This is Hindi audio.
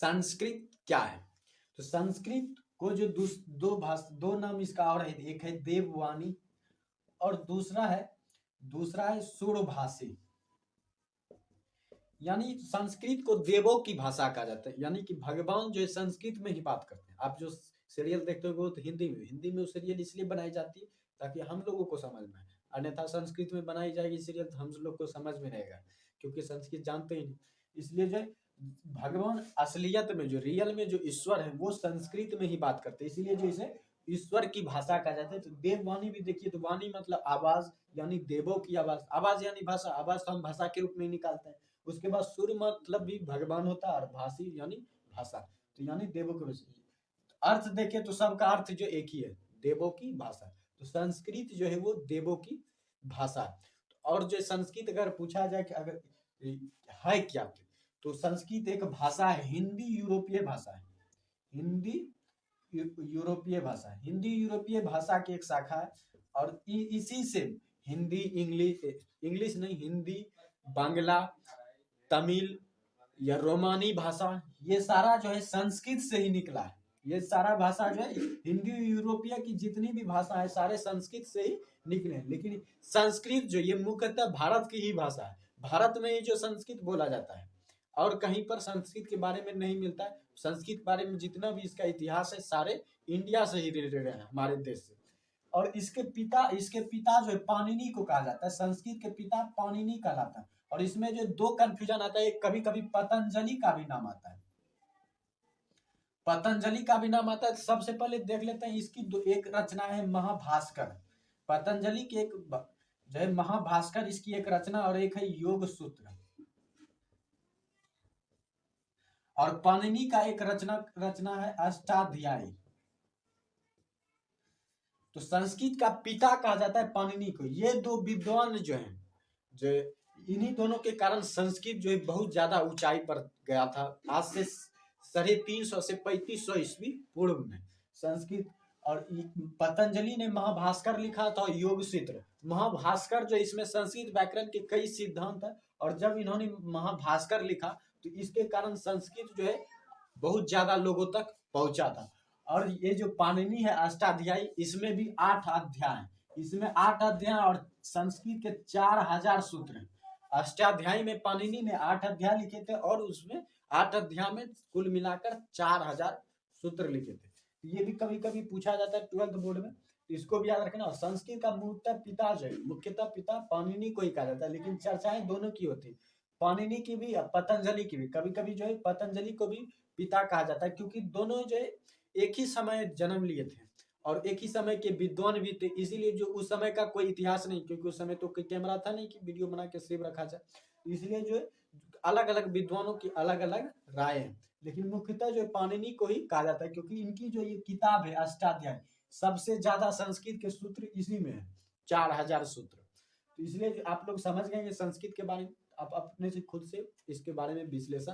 संस्कृत क्या है? तो संस्कृत को जो दो नाम इसका और है, एक है देववाणी और दूसरा है सूरभाषी। यानी संस्कृत को देवों की भाषा कहा जाता है, यानी कि भगवान जो है संस्कृत में ही बात करते हैं। आप जो सीरियल देखते हो वो तो हिंदी में वो सीरियल इसलिए बनाई जाती है ताकि हम लोगों को समझ में आए, अन्यथा संस्कृत में बनाई जाएगी सीरियल तो हम लोग को समझ में रहेगा, क्योंकि संस्कृत जानते ही नहीं। इसलिए जो भगवान असलियत में जो रियल में जो ईश्वर है वो संस्कृत में ही बात करते हैं, इसीलिए जो इसे ईश्वर की भाषा कहा जाता है। तो देववाणी भी देखिए, तो वाणी मतलब आवाज, यानी देवों की आवाज, आवाज यानी भाषा, आवाज तो हम भाषा के रूप में निकालते हैं। उसके बाद सुर मतलब भी भगवान होता है और भाषी यानी भाषा, तो यानी देवों के अर्थ देखें तो सबका अर्थ जो एक ही है, देवों की भाषा। तो संस्कृत जो है वो देवों की भाषा। और जो संस्कृत अगर पूछा जाए कि अगर है क्या, तो संस्कृत एक भाषा है, हिंदी यूरोपीय भाषा है। हिंदी यूरोपीय भाषा है, हिंदी यूरोपीय भाषा की एक शाखा है। और इसी से हिंदी, इंग्लिश नहीं, हिंदी, बांग्ला, तमिल या रोमानी भाषा, ये सारा जो है संस्कृत से ही निकला है। ये सारा भाषा जो है हिंदी यूरोपीय की जितनी भी भाषा है सारे संस्कृत से ही निकले हैं। लेकिन संस्कृत जो ये मुख्यतः भारत की ही भाषा है, भारत में ही जो संस्कृत बोला जाता है, और कहीं पर संस्कृत के बारे में नहीं मिलता है। संस्कृत के बारे में जितना भी इसका इतिहास है सारे इंडिया से ही रिलेटेड है, हमारे देश से। और इसके पिता जो है पाणिनि को कहा जाता है, संस्कृत के पिता पाणिनि कहलाता है। और इसमें जो दो कंफ्यूजन आता है, कभी कभी पतंजलि का भी नाम आता है, पतंजलि का भी नाम आता है। सबसे पहले देख लेते हैं इसकी एक रचना है महाभास्कर। पतंजलि की एक जो है महाभास्कर, इसकी एक रचना, और एक है योग सूत्र। और पाणिनि का एक रचना है अष्टाध्यायी। तो संस्कृत का पिता कहा जाता है पाणिनि को। ये दो विद्वान जो हैं, जो इन्हीं दोनों के कारण संस्कृत जो है बहुत ज्यादा ऊंचाई पर गया था। आज से 350 से 3500 ईस्वी पूर्व में संस्कृत। और पतंजलि ने महाभास्कर लिखा था, योग सूत्र। महाभास्कर जो इसमें संस्कृत व्याकरण के कई सिद्धांत है, और जब इन्होंने महाभास्कर लिखा तो इसके कारण संस्कृत जो है बहुत ज्यादा लोगों तक पहुंचा था। और ये जो पाणिनि है अष्टाध्यायी, इसमें भी 8 अध्याय हैं, इसमें 8 अध्याय और संस्कृत के 4000 सूत्र हैं। अष्टाध्यायी में पाणिनि ने 8 अध्याय लिखे थे, और उसमें 8 अध्याय में कुल मिलाकर 4000 सूत्र लिखे थे। ये भी कभी कभी पूछा जाता है 12th बोर्ड में, तो इसको भी याद रखना। और संस्कृत का मुख्यतः पिता पाणिनि को ही कहा जाता है, लेकिन चर्चाएं दोनों की होती है, पाणिनि की भी पतंजलि की भी। कभी कभी जो है पतंजलि को भी पिता कहा जाता है, क्योंकि दोनों जो है एक ही समय जन्म लिए थे और एक ही समय के विद्वान भी थे। इसीलिए जो उस समय का कोई इतिहास नहीं, क्योंकि उस समय तो कोई कैमरा था नहीं कि वीडियो बना के सेव रखा जाए, इसलिए जो है अलग अलग विद्वानों की अलग अलग राय है। लेकिन मुख्यतः जो पाणिनि को ही कहा जाता है, क्योंकि इनकी जो ये किताब है अष्टाध्याय, सबसे ज्यादा संस्कृत के सूत्र इसी में है, 4000 सूत्र। तो इसलिए आप लोग समझ गए संस्कृत के बारे में, आप अपने से खुद से इसके बारे में विश्लेषण